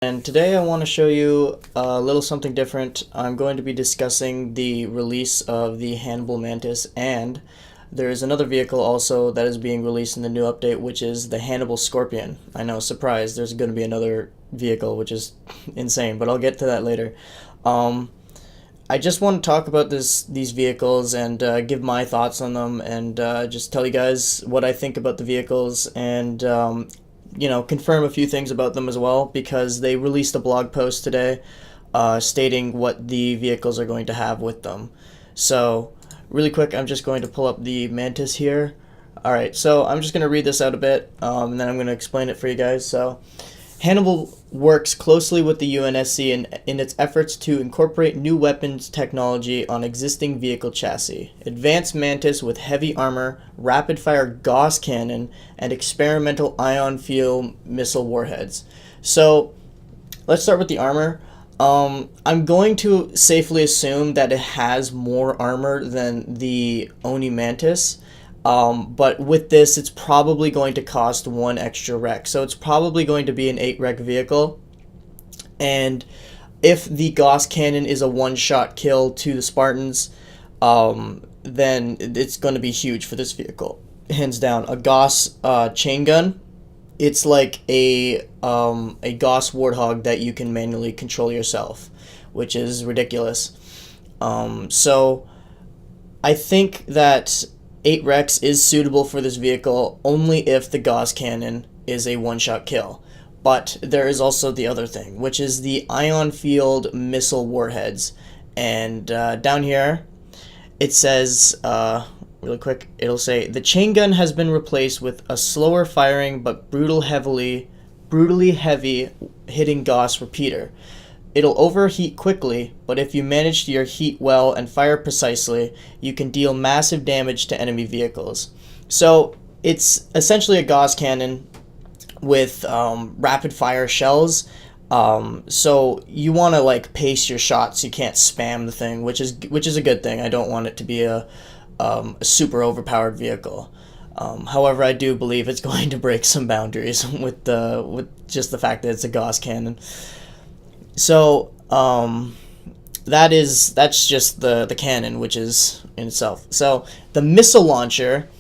And today I want to show you a little something different. I'm going to be discussing the release of the Hannibal Mantis, and there is another vehicle also that is being released in the new update, which is the Hannibal Scorpion. I know, surprise, there's going to be another vehicle, which is insane, but I'll get to that later. Um, I just want to talk about these vehicles and give my thoughts on them, and just tell you guys what I think about the vehicles, and confirm a few things about them as well, because they released a blog post today stating what the vehicles are going to have with them. So really quick, I'm just going to pull up the Mantis here. Alright, so I'm just going to read this out a bit, and then I'm going to explain it for you guys. So Hannibal works closely with the UNSC in its efforts to incorporate new weapons technology on existing vehicle chassis. Advanced Mantis with heavy armor, rapid-fire Gauss cannon, and experimental ion fuel missile warheads. So, let's start with the armor. I'm going to safely assume that it has more armor than the Oni Mantis. But with this, it's probably going to cost one extra wreck. So it's probably going to be an 8 wreck vehicle. And if the Gauss cannon is a one-shot kill to the Spartans, then it's going to be huge for this vehicle. Hands down. A Gauss chain gun, it's like a Gauss Warthog that you can manually control yourself, which is ridiculous. So I think that 8 Rex is suitable for this vehicle only if the Gauss cannon is a one-shot kill. But there is also the other thing, which is the ion field missile warheads. And down here, it says, really quick, it'll say, the chain gun has been replaced with a slower firing but brutally heavy hitting Gauss repeater. It'll overheat quickly, but if you manage your heat well and fire precisely, you can deal massive damage to enemy vehicles. So it's essentially a Gauss cannon with rapid fire shells. So you want to like pace your shots. You can't spam the thing, which is a good thing. I don't want it to be a super overpowered vehicle. However, I do believe it's going to break some boundaries with just the fact that it's a Gauss cannon. So, that's just the cannon, which is in itself. So, the missile launcher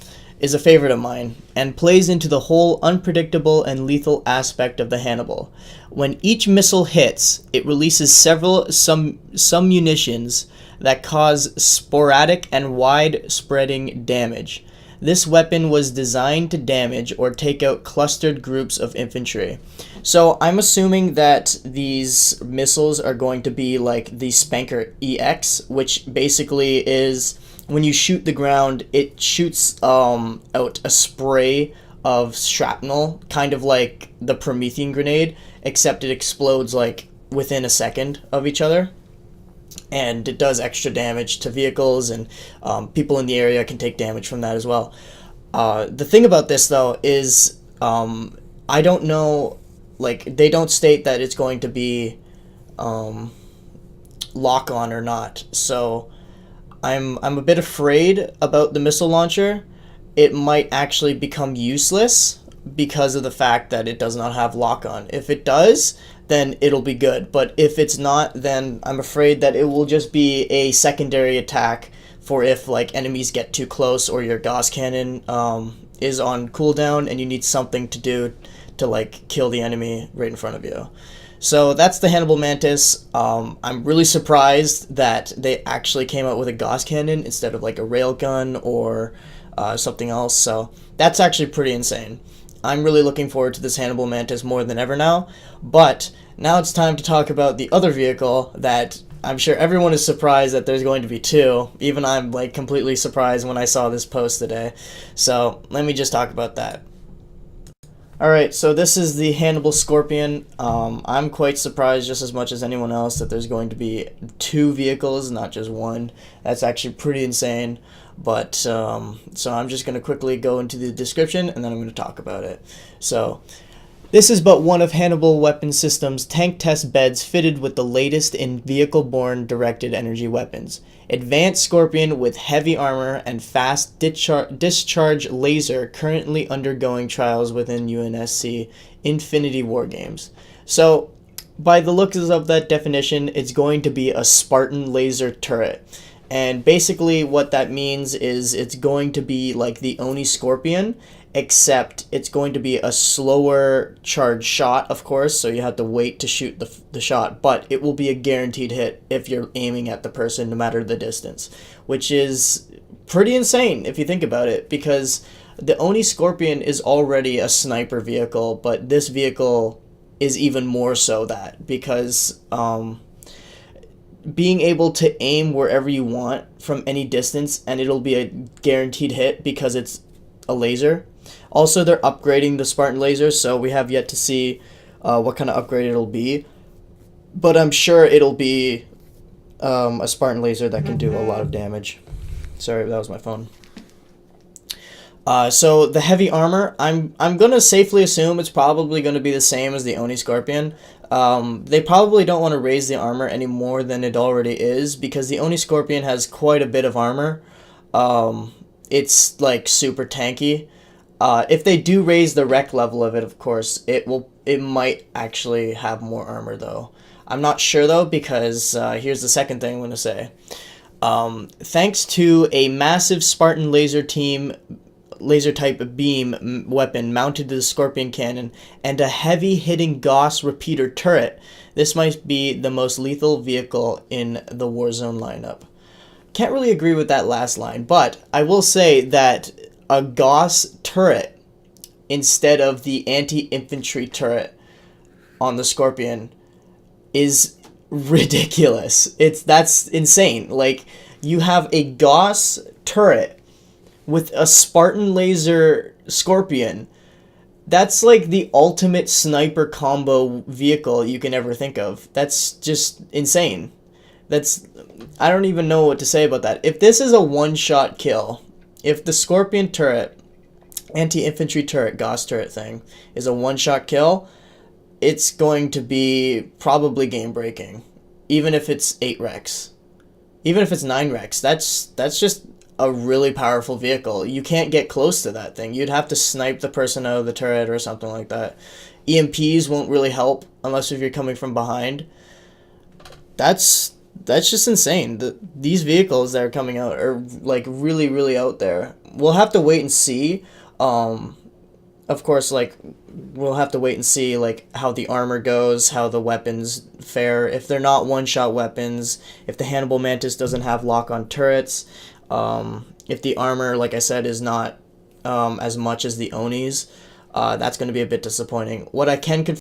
is a favorite of mine, and plays into the whole unpredictable and lethal aspect of the Hannibal. When each missile hits, it releases some munitions that cause sporadic and wide-spreading damage. This weapon was designed to damage or take out clustered groups of infantry. So I'm assuming that these missiles are going to be like the Spanker EX, which basically is when you shoot the ground, it shoots out a spray of shrapnel, kind of like the Promethean grenade, except it explodes like within a second of each other. And it does extra damage to vehicles, and people in the area can take damage from that as well. The thing about this, though, is I don't know, like, they don't state that it's going to be lock-on or not, so I'm a bit afraid about the missile launcher. It might actually become useless because of the fact that it does not have lock-on. If it does, then it'll be good. But if it's not, then I'm afraid that it will just be a secondary attack for if like enemies get too close or your Gauss cannon is on cooldown and you need something to do to like kill the enemy right in front of you. So that's the Hannibal Mantis. I'm really surprised that they actually came out with a Gauss cannon instead of like a railgun or something else. So that's actually pretty insane. I'm really looking forward to this Hannibal Mantis more than ever now, but now it's time to talk about the other vehicle that I'm sure everyone is surprised that there's going to be two. Even I'm like completely surprised when I saw this post today. So let me just talk about that. Alright, so this is the Hannibal Scorpion. I'm quite surprised just as much as anyone else that there's going to be two vehicles, not just one. That's actually pretty insane. But, so I'm just going to quickly go into the description and then I'm going to talk about it. So, this is but one of Hannibal Weapon Systems' tank test beds fitted with the latest in vehicle-borne directed energy weapons. Advanced Scorpion with heavy armor and fast discharge laser currently undergoing trials within UNSC Infinity War Games. So, by the looks of that definition, it's going to be a Spartan laser turret. And basically what that means is it's going to be like the Oni Scorpion, except it's going to be a slower charge shot, of course, so you have to wait to shoot the shot, but it will be a guaranteed hit if you're aiming at the person no matter the distance, which is pretty insane if you think about it, because the Oni Scorpion is already a sniper vehicle, but this vehicle is even more so that, because being able to aim wherever you want from any distance and it'll be a guaranteed hit because it's a laser. Also, they're upgrading the Spartan laser, so we have yet to see what kind of upgrade it'll be, but I'm sure it'll be a Spartan laser that can do a lot of damage. Sorry, that was my phone. So the heavy armor, I'm gonna safely assume it's probably gonna be the same as the Oni Scorpion. They probably don't want to raise the armor any more than it already is, because the Oni Scorpion has quite a bit of armor. It's like super tanky. If they do raise the rec level of it, of course, it might actually have more armor though. I'm not sure though, because here's the second thing I'm gonna say. Thanks to a massive Spartan laser type beam weapon mounted to the Scorpion cannon and a heavy hitting Gauss repeater turret, this might be the most lethal vehicle in the Warzone lineup. Can't really agree with that last line, but I will say that a Gauss turret instead of the anti-infantry turret on the Scorpion is ridiculous. That's insane. Like, you have a Gauss turret with a Spartan laser Scorpion. That's like the ultimate sniper combo vehicle you can ever think of. That's just insane. I don't even know what to say about that. If this is a one-shot kill, if the Scorpion turret, anti-infantry turret, Gauss turret thing, is a one-shot kill, it's going to be probably game-breaking. Even if it's 8 Rex. Even if it's 9 Rex. That's just a really powerful vehicle. You can't get close to that thing. You'd have to snipe the person out of the turret or something like that. EMPs won't really help unless if you're coming from behind. That's just insane. These vehicles that are coming out are like really, really out there. We'll have to wait and see. Of course, like, we'll have to wait and see like how the armor goes, how the weapons fare. If they're not one-shot weapons, if the Hannibal Mantis doesn't have lock-on turrets, if the armor, like I said, is not as much as the Onis, that's going to be a bit disappointing. What I can confirm